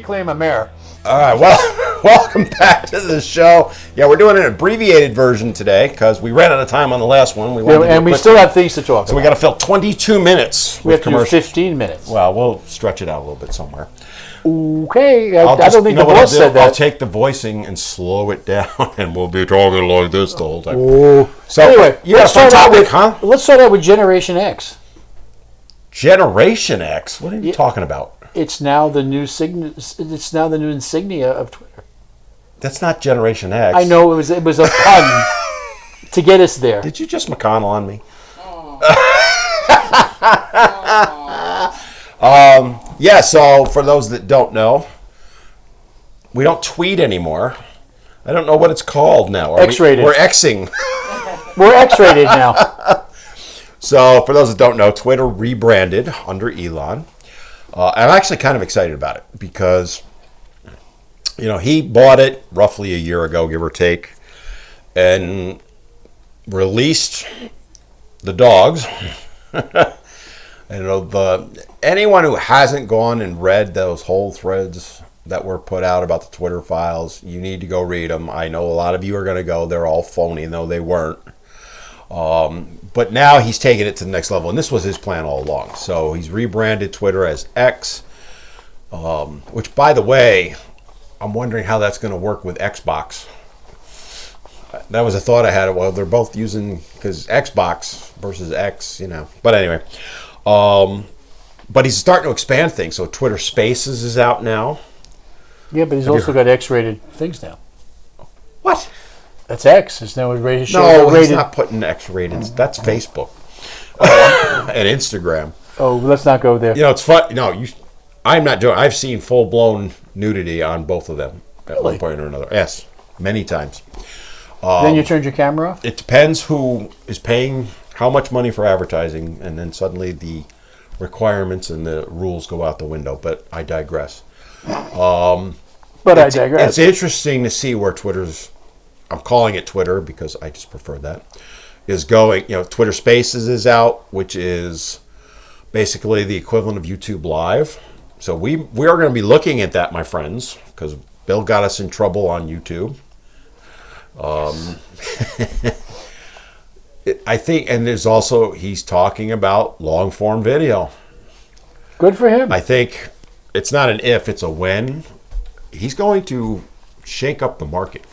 reclaim a mayor. All right, well, welcome back to the show. Yeah, we're doing an abbreviated version today because we ran out of time on the last one. We still have things to talk about. So we got to fill 22 minutes. We have to do 15 minutes. Well, we'll stretch it out a little bit somewhere. Okay, I don't think the boss said that. I'll take the voicing and slow it down, and we'll be talking like this the whole time. Oh. So anyway, you got a fun topic, huh? Let's start out with Generation X. Generation X? What are you talking about? It's now the new insignia of Twitter. That's not Generation X. I know it was a pun to get us there. Did you just McConnell on me? Yeah, so for those that don't know, we don't tweet anymore. I don't know what it's called now. X-rated. We're Xing. We're X-rated now. So for those that don't know, Twitter rebranded under Elon. I'm actually kind of excited about it because, he bought it roughly a year ago, give or take, and released the dogs. Anyone who hasn't gone and read those whole threads that were put out about the Twitter files, you need to go read them. I know a lot of you are going to go. They're all phony, though they weren't. But now he's taking it to the next level, and this was his plan all along. So he's rebranded Twitter as X, which, by the way, I'm wondering how that's going to work with Xbox. That was a thought I had. Well, they're both using, because Xbox versus X, But anyway, but he's starting to expand things. So Twitter Spaces is out now. Yeah, but he's also got X-rated things now. What? That's X. It's now rated. No, he's not putting X-rated. That's Facebook and Instagram. Oh, let's not go there. It's fun. No, I'm not doing. I've seen full-blown nudity on both of them at one point or another. Yes, many times. Then you turned your camera off? It depends who is paying how much money for advertising, and then suddenly the requirements and the rules go out the window. But I digress. I digress. It's interesting to see where Twitter's, I'm calling it Twitter because I just prefer that, is going. Twitter Spaces is out, which is basically the equivalent of YouTube Live. So we are going to be looking at that, my friends, because Bill got us in trouble on YouTube. I think, and there's also, he's talking about long form video. Good for him. I think it's not an if, it's a when. He's going to shake up the market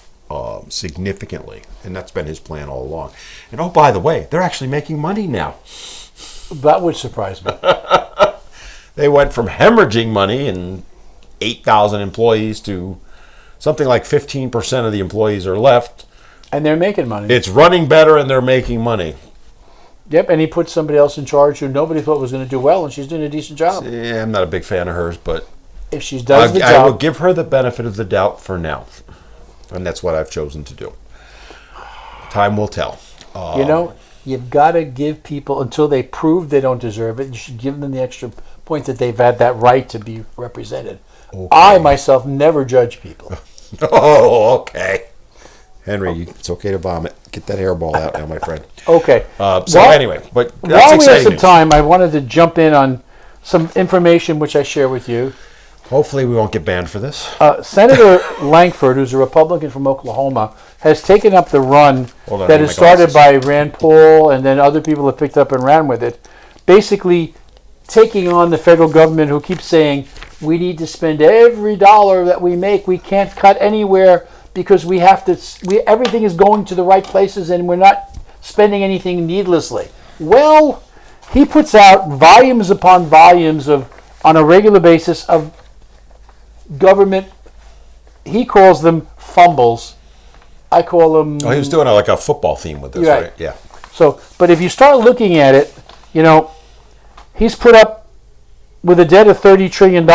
significantly, and that's been his plan all along. And oh, by the way, they're actually making money now. That would surprise me. They went from hemorrhaging money and 8,000 employees to something like 15% of the employees are left. And they're making money. It's running better and they're making money. Yep, and he put somebody else in charge who nobody thought was going to do well, and she's doing a decent job. Yeah, I'm not a big fan of hers, but if she does the job, I will give her the benefit of the doubt for now. And that's what I've chosen to do. Time will tell. You've got to give people, until they prove they don't deserve it, you should give them the extra point that they've had that right to be represented. Okay. I, myself, never judge people. Oh, okay. Henry, it's okay to vomit. Get that hairball out now, my friend. Okay. Anyway, but that's while we have some news. time, I wanted to jump in on some information which I share with you. Hopefully we won't get banned for this. Senator Lankford, who's a Republican from Oklahoma, has taken up the run that is started by Rand Paul, and then other people have picked up and ran with it, basically taking on the federal government, who keeps saying, we need to spend every dollar that we make. We can't cut anywhere because we have to. Everything is going to the right places, and we're not spending anything needlessly. Well, he puts out volumes upon volumes on a regular basis of government. He calls them fumbles. I call them. Oh, he was doing like a football theme with this, right? Yeah. So, but if you start looking at it, he's put up with a debt of $30 trillion.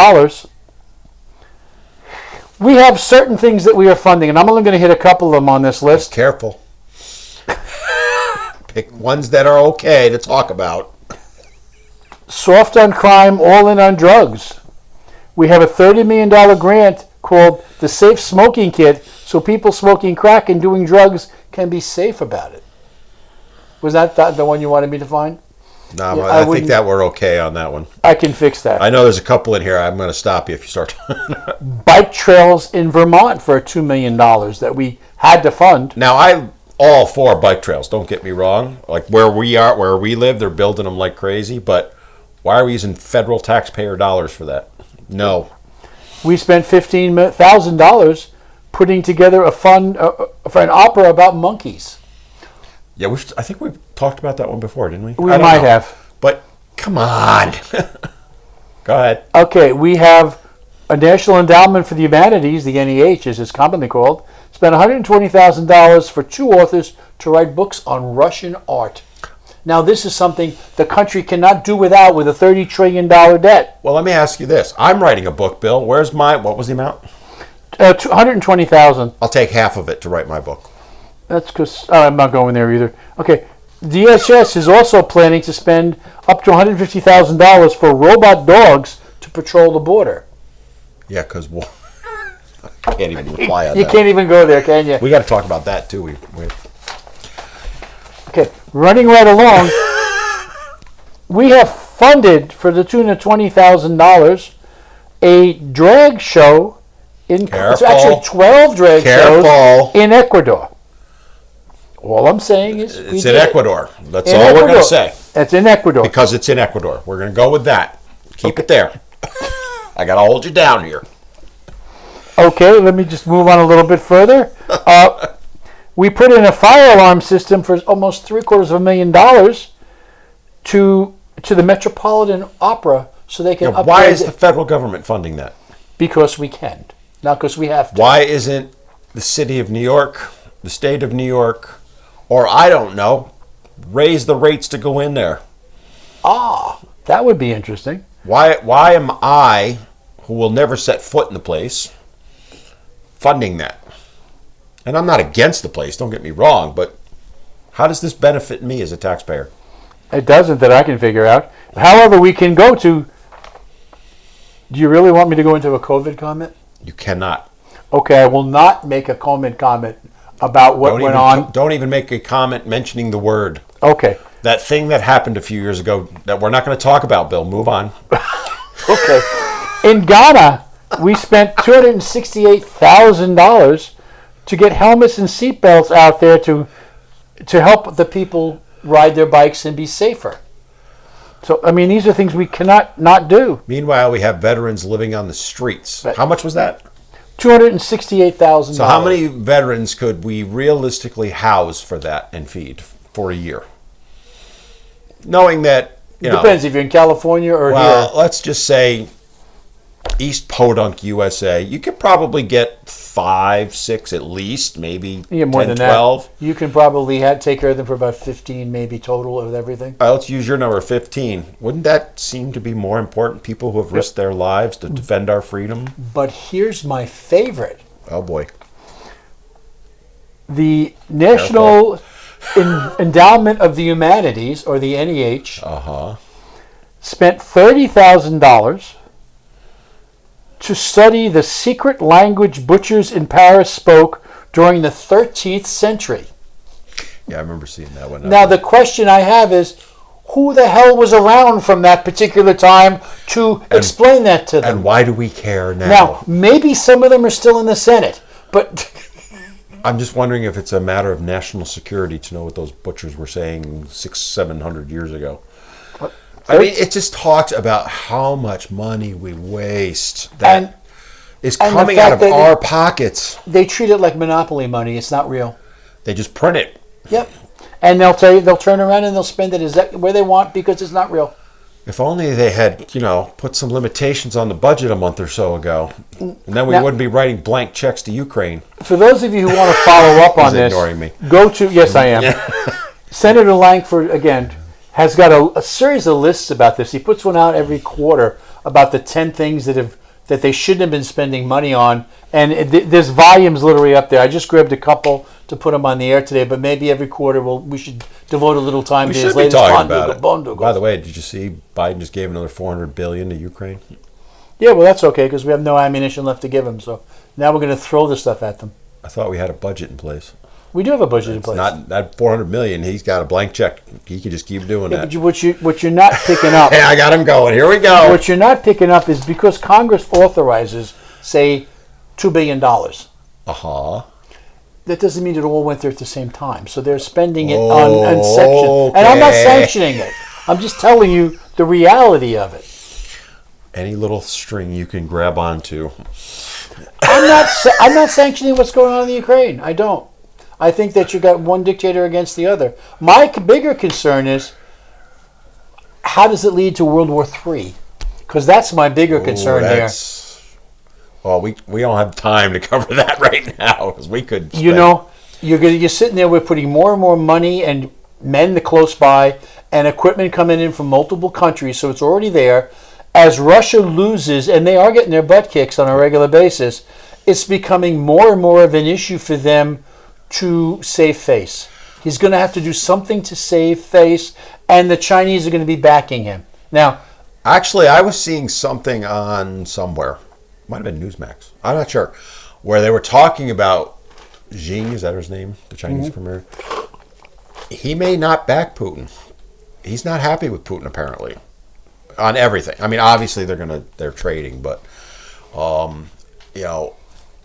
We have certain things that we are funding, and I'm only going to hit a couple of them on this list. Just careful. Pick ones that are okay to talk about. Soft on crime, all in on drugs. We have a $30 million grant called the Safe Smoking Kit, so people smoking crack and doing drugs can be safe about it. Was that the one you wanted me to find? No, I think that we're okay on that one. I can fix that. I know there's a couple in here. I'm going to stop you if you start. Bike trails in Vermont for $2 million that we had to fund. Now, I'm all for bike trails. Don't get me wrong. Like where we live, they're building them like crazy. But why are we using federal taxpayer dollars for that? No. We spent $15,000 putting together a fund for an opera about monkeys. Yeah, I think we've talked about that one before, didn't we? We might have. But come on. Go ahead. Okay, we have a National Endowment for the Humanities, the NEH as it's commonly called, spent $120,000 for 2 authors to write books on Russian art. Now, this is something the country cannot do without with a $30 trillion debt. Well, let me ask you this. I'm writing a book, Bill. What was the amount? $120,000. I'll take half of it to write my book. That's because I'm not going there either. Okay, DHS is also planning to spend up to $150,000 for robot dogs to patrol the border. Yeah, because I can't even reply on that. You can't even go there, can you? We got to talk about that too. Okay, running right along, we have funded for the tune of $20,000 a drag show in. It's actually 12 drag shows in Ecuador. All I'm saying is it's in Ecuador. That's all we're going to say. It's in Ecuador. Because it's in Ecuador. We're going to go with that. Keep it there. I got to hold you down here. Okay, let me just move on a little bit further. We put in a fire alarm system for almost $750,000 to the Metropolitan Opera so they can upgrade. Why is the federal government funding that? Because we can, not because we have to. Why isn't the city of New York, the state of New York, or I don't know, raise the rates to go in there? That would be interesting. Why am I, who will never set foot in the place, funding that? And I'm not against the place, don't get me wrong, but how does this benefit me as a taxpayer? It doesn't that I can figure out. However, we can go to... Do you really want me to go into a COVID comment? You cannot. Okay, I will not make a comment about what went on. Don't even make a comment mentioning the word. Okay. That thing that happened a few years ago that we're not going to talk about, Bill. Move on. Okay. In Ghana, we spent $268,000 to get helmets and seatbelts out there to help the people ride their bikes and be safer. So, I mean, these are things we cannot not do. Meanwhile, we have veterans living on the streets. How much was that? $268,000. So how many veterans could we realistically house for that and feed for a year? Knowing that, depends if you're in California or here. Well, let's just say East Podunk, USA. You could probably get 5, 6 at least, maybe more 10, than 12. That. You can probably take care of them for about 15 maybe total of everything. All right, let's use your number, 15. Wouldn't that seem to be more important? People who have risked their lives to defend our freedom? But here's my favorite. Oh, boy. The National Endowment of the Humanities, or the NEH, spent $30,000 to study the secret language butchers in Paris spoke during the 13th century. Yeah, I remember seeing that one. Now, the question I have is, who the hell was around from that particular time to explain that to them? And why do we care now? Now, maybe some of them are still in the Senate, but... I'm just wondering if it's a matter of national security to know what those butchers were saying 600-700 years ago. I mean, it just talks about how much money we waste that is coming out of our pockets. They treat it like monopoly money. It's not real. They just print it. Yep. And they'll tell you, they'll turn around and they'll spend it where they want because it's not real. If only they had, put some limitations on the budget a month or so ago. And then we wouldn't be writing blank checks to Ukraine. For those of you who want to follow up on this, ignoring me. Go to, yes I am. Senator Langford, again, has got a series of lists about this. He puts one out every quarter about the 10 things that they shouldn't have been spending money on. And there's volumes literally up there. I just grabbed a couple to put them on the air today, but maybe every quarter we should devote a little time to his latest bundle. By the way, did you see Biden just gave another $400 billion to Ukraine? Yeah, well, that's okay because we have no ammunition left to give them. So now we're going to throw the stuff at them. I thought we had a budget in place. We do have a budget in place. Not that $400 million. He's got a blank check. He can just keep doing that. But what you're not picking up. Hey, I got him going. Here we go. What you're not picking up is because Congress authorizes, say, $2 billion. That doesn't mean it all went there at the same time. So they're spending it on section. Okay. And I'm not sanctioning it. I'm just telling you the reality of it. Any little string you can grab onto. I'm not sanctioning what's going on in the Ukraine. I don't. I think that you got one dictator against the other. My bigger concern is, how does it lead to World War III? Because that's my bigger concern there. Well, we don't have time to cover that right now because we could. You're sitting there. We're putting more and more money and men close by and equipment coming in from multiple countries, so it's already there. As Russia loses, and they are getting their butt kicks on a regular basis, it's becoming more and more of an issue for them to save face. He's going to have to do something to save face, and the Chinese are going to be backing him. Now, actually, I was seeing something on somewhere, might have been Newsmax, I'm not sure, where they were talking about Xi, is that his name, the Chinese premier? He may not back Putin. He's not happy with Putin, apparently, on everything. I mean, obviously they're trading, but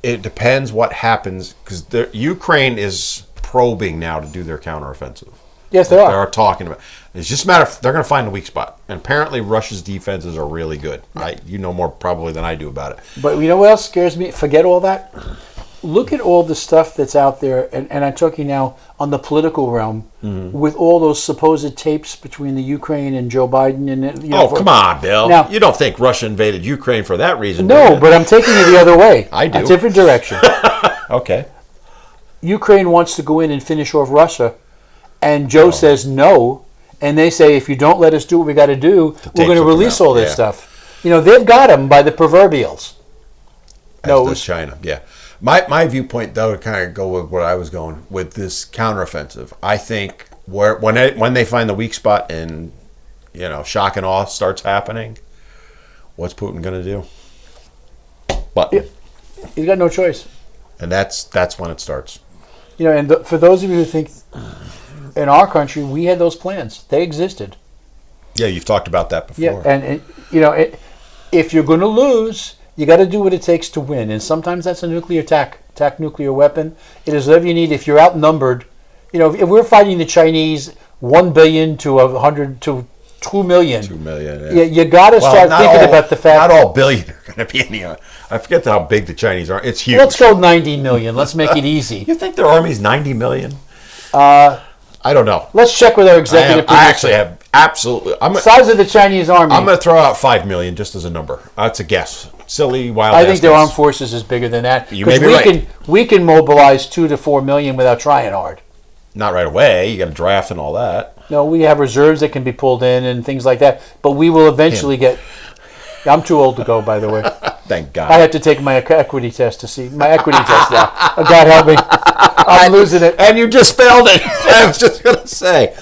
it depends what happens because Ukraine is probing now to do their counteroffensive. Yes, they are. They're talking about. It's just a matter of they're going to find a weak spot, and apparently Russia's defenses are really good. You know more probably than I do about it. But you know what else scares me? Forget all that. Look at all the stuff that's out there, and I'm talking now on the political realm, with all those supposed tapes between the Ukraine and Joe Biden. And come on, Bill. Now, you don't think Russia invaded Ukraine for that reason? No, but I'm taking it the other way. I do. A different direction. Okay. Ukraine wants to go in and finish off Russia, and Joe says no, and they say if you don't let us do what we got to do, we're going to release all this stuff. They've got them by the proverbials. As does China, yeah. My viewpoint, though, to kind of go with what I was going with this counteroffensive, I think when they find the weak spot and shock and awe starts happening, what's Putin going to do? But he's got no choice, and that's when it starts. And for those of you who think in our country we had those plans, they existed. Yeah, you've talked about that before. Yeah, and if you're going to lose, you got to do what it takes to win, and sometimes that's a nuclear attack nuclear weapon. It is whatever you need. If you're outnumbered, if we're fighting the Chinese 1 billion to 100 to 2 million. 2 million. Yeah. You got to start thinking about the fact. Not all billion are going to be in the. I forget how big the Chinese are. It's huge. Let's go 90 million. Let's make it easy. You think their army's 90 million? I don't know. Let's check with our executive producer. I actually have absolutely. Size of the Chinese army. I'm going to throw out 5 million just as a number. That's a guess. Silly, wild. I think their armed forces is bigger than that. You may be right. We can mobilize 2 to 4 million without trying hard. Not right away. You got to draft and all that. No, we have reserves that can be pulled in and things like that. But we will eventually get. I'm too old to go, by the way. Thank God. I have to take my equity test to see my equity test now. Oh, God help me. I'm losing it. And you just spelled it. I was just going to say.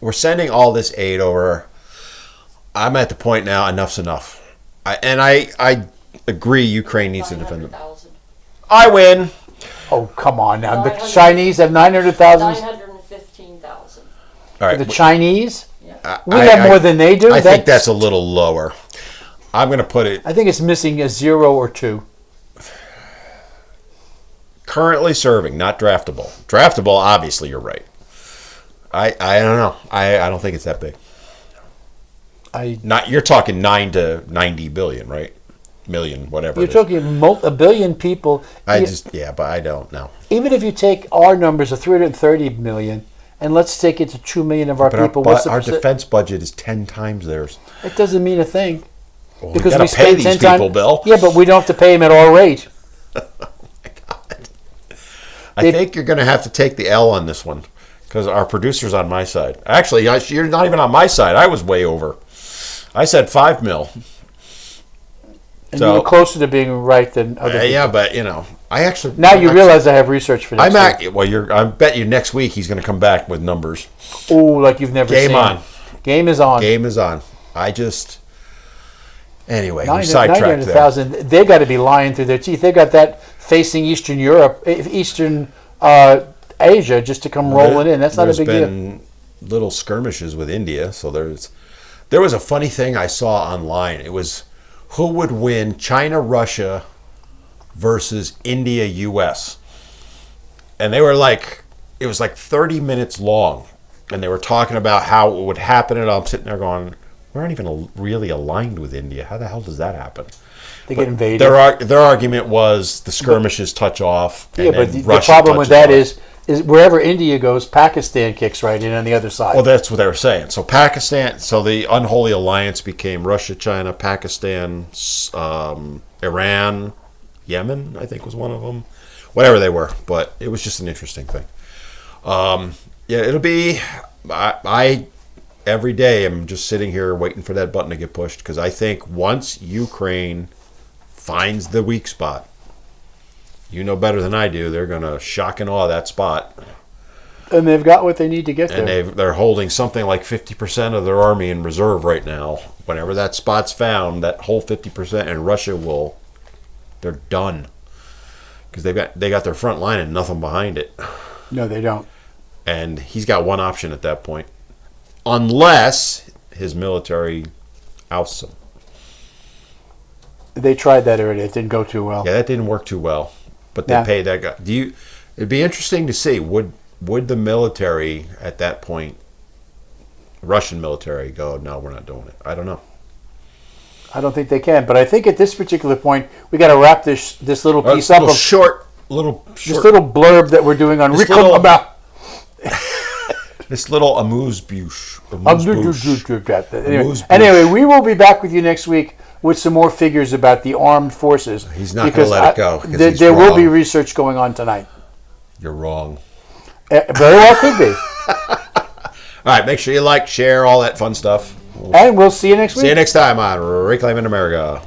We're sending all this aid over. I'm at the point now, enough's enough. I agree Ukraine needs to defend them. I win. Oh, come on now. The Chinese have 900,000? 915,000. All right. For the Chinese? Yeah. We have more than they do? I think that's a little lower. I'm going to put it... I think it's missing a 0 or 2. Currently serving, not draftable. Draftable, obviously, you're right. I don't know. I don't think it's that big. You're talking 9 to 90 billion, right? Million, whatever. You're talking a billion people. But I don't know. Even if you take our numbers of 330 million, and let's take it to 2 million of our people. Our defense budget is 10 times theirs. It doesn't mean a thing. Well, because we pay these people, Bill. Yeah, but we don't have to pay them at our rate. Oh my God. I think you're going to have to take the L on this one because our producer's on my side. Actually, you're not even on my side. I was way over. I said 5 mil. And you were closer to being right than other people. Yeah, but I actually realize I have research for next week. Well, I bet you next week he's going to come back with numbers. Oh, like you've never seen. Game on. Game is on. Game is on. Anyway, we sidetracked there. 900,000. They got to be lying through their teeth. They got that facing Eastern Europe, Eastern Asia, just to come rolling in. That's not a big deal. There's been little skirmishes with India, so there was a funny thing I saw online. It was who would win, China, Russia versus India, U.S. And they were like, it was like 30 minutes long, and they were talking about how it would happen, and I'm sitting there going, we aren't even really aligned with India. How the hell does that happen? They get invaded. Their argument was the skirmishes touch off. Yeah, but the problem with that is wherever India goes, Pakistan kicks right in on the other side. Well, that's what they were saying. So the unholy alliance became Russia, China, Pakistan, Iran, Yemen, I think was one of them. Whatever they were, but it was just an interesting thing. It'll be. I every day am just sitting here waiting for that button to get pushed, because I think once Ukraine finds the weak spot, you know better than I do, they're going to shock and awe that spot. And they've got what they need to get there. And they're holding something like 50% of their army in reserve right now. Whenever that spot's found, that whole 50%, and Russia they're done. Because they got their front line and nothing behind it. No, they don't. And he's got one option at that point. Unless his military ousts him. They tried that already. It didn't go too well. Yeah, that didn't work too well. But they paid that guy. It'd be interesting to see, would the military at that point, Russian military, go, no, we're not doing it? I don't know. I don't think they can. But I think at this particular point, we got to wrap this little piece up. This little blurb that we're doing on about. This little amuse-bouche. Anyway, we will be back with you next week with some more figures about the armed forces. He's not going to let it go. There will be research going on tonight. You're wrong. Very well could be. All right, make sure you like, share, all that fun stuff. And we'll see you next week. See you next time on Reclaiming America.